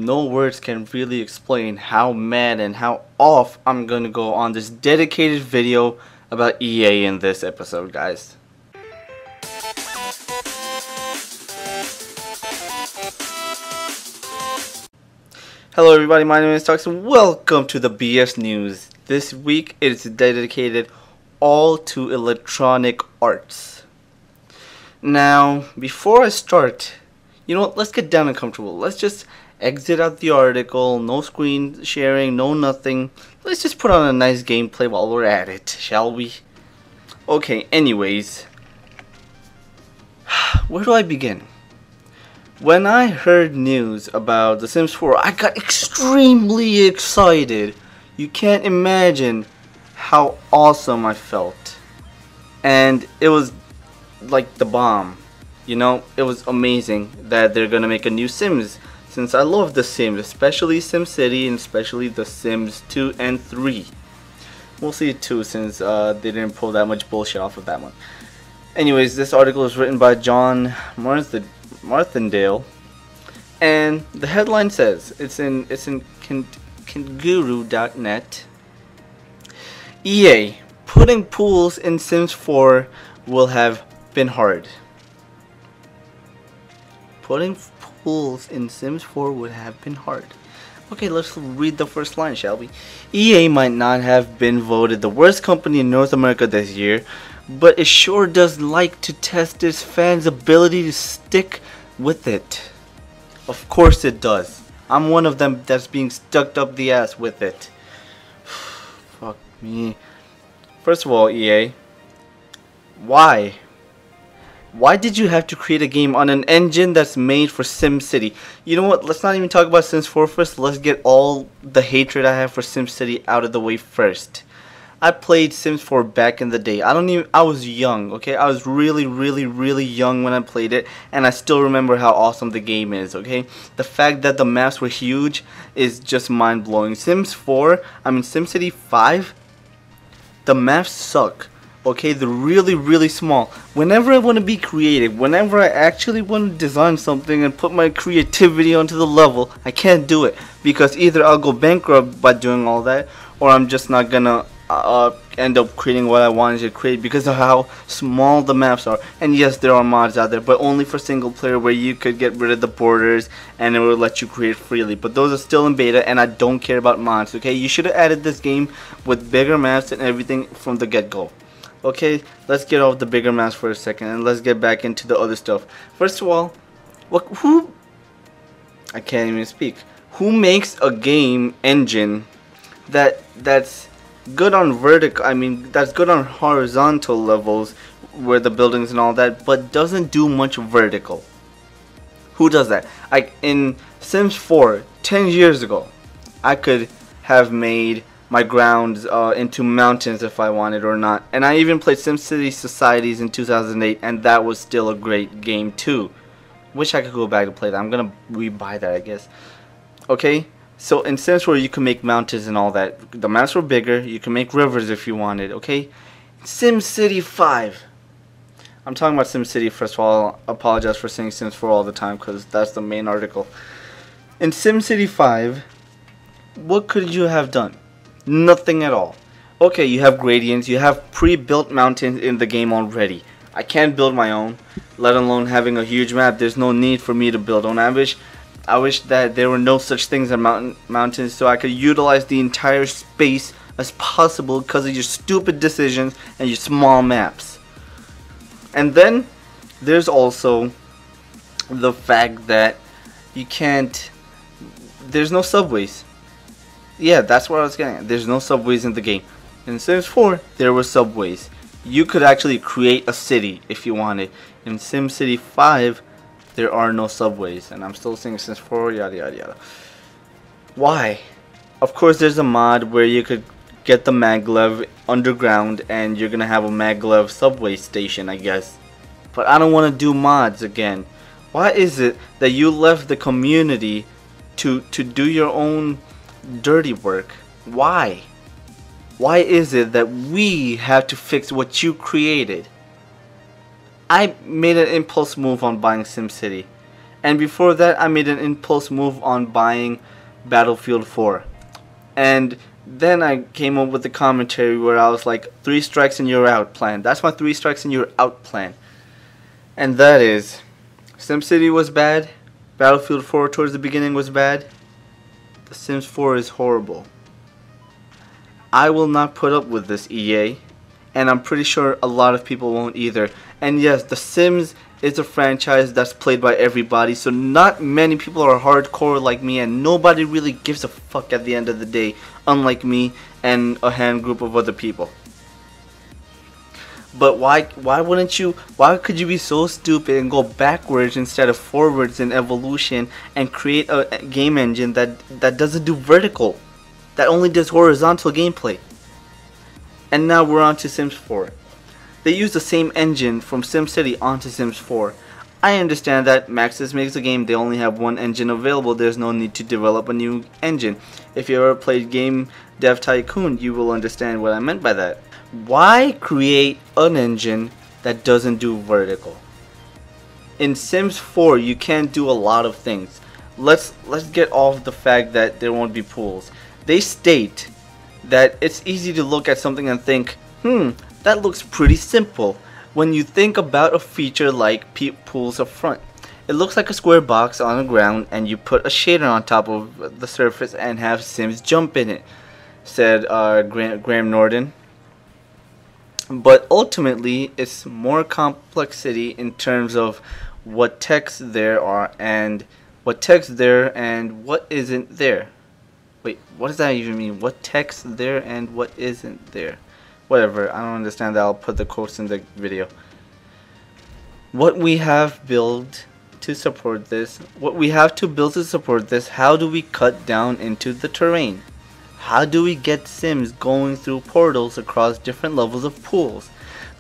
no words can really explain how mad and how off I'm gonna go on this dedicated video about EA in this episode, guys. Hello everybody, my name is Tux and welcome to the BS News. This week it is dedicated all to Electronic Arts. Now, before I start, you know what, let's get down and comfortable. Let's just exit out the article, no screen sharing, no nothing. Let's just put on a nice gameplay while we're at it, shall we? Okay, anyways, where do I begin? When I heard news about The Sims 4, I got extremely excited. You can't imagine how awesome I felt. And it was like the bomb. You know, it was amazing that they're gonna make a new Sims. Since I love The Sims, especially Simcity and especially The Sims 2 and 3. We'll see 2 since they didn't pull that much bullshit off of that one. Anyways, this article is written by John Martindale, and the headline says it's in Kanguru.net. EA, putting pools in Sims 4 will have been hard. Putting pools in Sims 4 would have been hard. Okay, let's read the first line, shall we? EA might not have been voted the worst company in North America this year, but it sure does like to test its fans' ability to stick with it. Of course it does. I'm one of them that's being stuck up the ass with it. Fuck me. First of all, EA, why? Why did you have to create a game on an engine that's made for SimCity? You know what? Let's not even talk about Sims 4 first. Let's get all the hatred I have for SimCity out of the way first. I played Sims 4 back in the day. I was young, okay? I was really young when I played it, and I still remember how awesome the game is, okay? The fact that the maps were huge is just mind-blowing. SimCity 5, the maps suck. Okay, they're really small. Whenever I want to be creative, whenever I actually want to design something and put my creativity onto the level, I can't do it because either I'll go bankrupt by doing all that, or I'm just not gonna end up creating what I wanted to create because of how small the maps are. And yes, there are mods out there, but only for single player where you could get rid of the borders and it will let you create freely. But those are still in beta and I don't care about mods, okay? You should have added this game with bigger maps and everything from the get-go. Okay, let's get off the bigger maps for a second and let's get back into the other stuff. First of all, I can't even speak. Who makes a game engine that's good on that's good on horizontal levels where the buildings and all that, but doesn't do much vertical? Who does that? Like in Sims 4 10 years ago, I could have made my grounds into mountains if I wanted or not. And I even played SimCity Societies in 2008, and that was still a great game too. Wish I could go back to play that. I'm gonna rebuy that, I guess. Okay, so in Sims 4 you can make mountains and all that. The maps were bigger. You can make rivers if you wanted. Okay, SimCity 5. I'm talking about SimCity first of all. I apologize for saying Sims 4 all the time because that's the main article. In SimCity 5, what could you have done? Nothing at all. Okay, you have gradients, you have pre-built mountains in the game already. I can't build my own, let alone having a huge map. There's no need for me to build on. I wish that there were no such things as mountains so I could utilize the entire space as possible because of your stupid decisions and your small maps. And then there's also the fact that there's no subways. Yeah, that's what I was getting at. There's no subways in the game. In Sims 4, there were subways. You could actually create a city if you wanted. In SimCity 5, there are no subways. And I'm still saying Sims 4, yada yada yada. Why? Of course, there's a mod where you could get the maglev underground and you're gonna have a maglev subway station, I guess. But I don't want to do mods again. Why is it that you left the community to do your own dirty work? Why? Why is it that we have to fix what you created? I made an impulse move on buying SimCity, And before that, I made an impulse move on buying Battlefield 4. And then I came up with the commentary where I was like, 3 strikes and you're out plan. That's my 3 strikes and you're out plan. And that is, SimCity was bad, Battlefield 4 towards the beginning was bad, The Sims 4 is horrible. I will not put up with this, EA, and I'm pretty sure a lot of people won't either. And yes, The Sims is a franchise that's played by everybody, so not many people are hardcore like me, and nobody really gives a fuck at the end of the day, unlike me and a hand group of other people. But why could you be so stupid and go backwards instead of forwards in evolution and create a game engine that doesn't do vertical, that only does horizontal gameplay? And now we're on to Sims 4. They use the same engine from SimCity onto Sims 4. I understand that Maxis makes a game, they only have one engine available, there's no need to develop a new engine. If you ever played Game Dev Tycoon, you will understand what I meant by that. Why create an engine that doesn't do vertical? In Sims 4, you can't do a lot of things. Let's get off the fact that there won't be pools. They state that it's easy to look at something and think, that looks pretty simple. When you think about a feature like pools up front, it looks like a square box on the ground and you put a shader on top of the surface and have Sims jump in it, said Graham Norton. But ultimately, it's more complexity in terms of what text there are and what text there and what isn't there. Wait, what does that even mean? What text there and what isn't there? Whatever, I don't understand that. I'll put the quotes in the video. What we have built to support this, how do we cut down into the terrain? How do we get Sims going through portals across different levels of pools?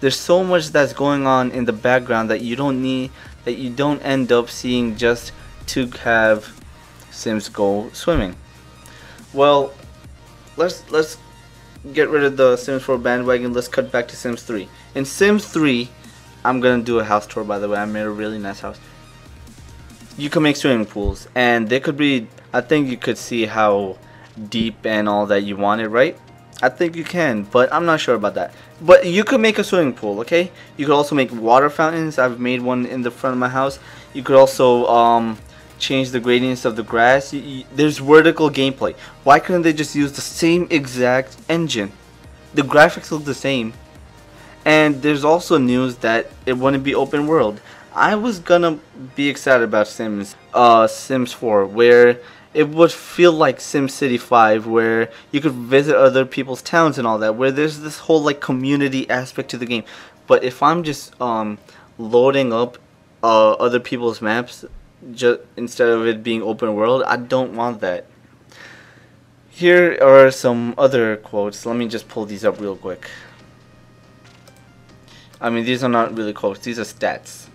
There's so much that's going on in the background that you don't end up seeing just to have Sims go swimming. Well, let's get rid of the Sims 4 bandwagon. Let's cut back to Sims 3. In Sims 3, I'm gonna do a house tour, by the way. I made a really nice house. You can make swimming pools, and they could be, I think you could see how deep and all that you wanted, right? I think you can, but I'm not sure about that. But you could make a swimming pool, okay? You could also make water fountains. I've made one in the front of my house. You could also change the gradients of the grass. There's vertical gameplay. Why couldn't they just use the same exact engine? The graphics look the same. And there's also news that it wouldn't be open world. I was gonna be excited about Sims 4, where it would feel like SimCity 5, where you could visit other people's towns and all that, where there's this whole like community aspect to the game. But if I'm just loading up other people's maps just instead of it being open world, I don't want that. Here are some other quotes. Let me just pull these up real quick. I mean, these are not really quotes, these are stats.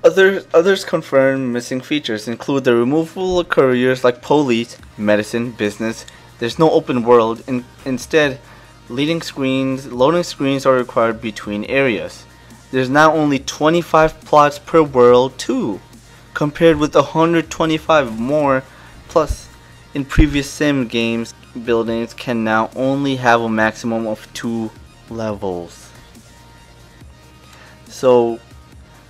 Others confirm missing features include the removal of careers like police, medicine, business. There's no open world. Instead, loading screens are required between areas. There's now only 25 plots per world too, compared with 125 more. Plus, in previous Sim games, buildings can now only have a maximum of 2 levels. So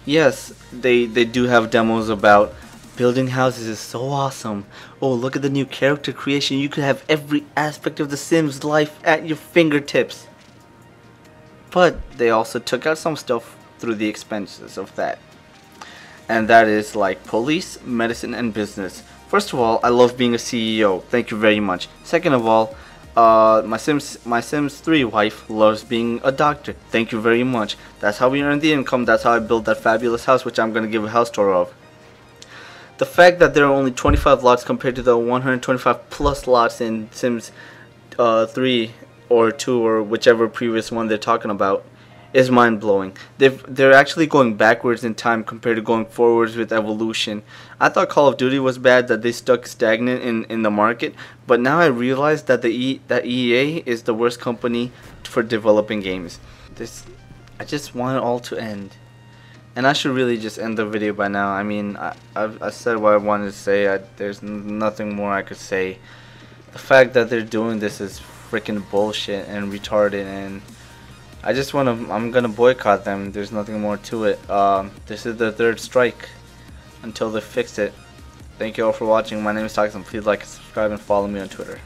yes, they do have demos about building houses is so awesome. Oh, look at the new character creation. You could have every aspect of the Sims life at your fingertips. But they also took out some stuff through the expenses of that. And that is like police, medicine, and business. First of all, I love being a CEO. Thank you very much. Second of all, my Sims 3 wife loves being a doctor. Thank you very much. That's how we earn the income. That's how I built that fabulous house, which I'm going to give a house tour of. The fact that there are only 25 lots compared to the 125 plus lots in Sims 3 or 2 or whichever previous one they're talking about is mind-blowing. They're actually going backwards in time compared to going forwards with evolution. I thought Call of Duty was bad, that they stuck stagnant in the market, but now I realize that that EA is the worst company for developing games. I just want it all to end. And I should really just end the video by now. I mean, I said what I wanted to say. There's nothing more I could say. The fact that they're doing this is freaking bullshit and retarded, and I'm gonna boycott them. There's nothing more to it. This is the third strike until they fix it. Thank you all for watching. My name is Taksim. Please like, subscribe, and follow me on Twitter.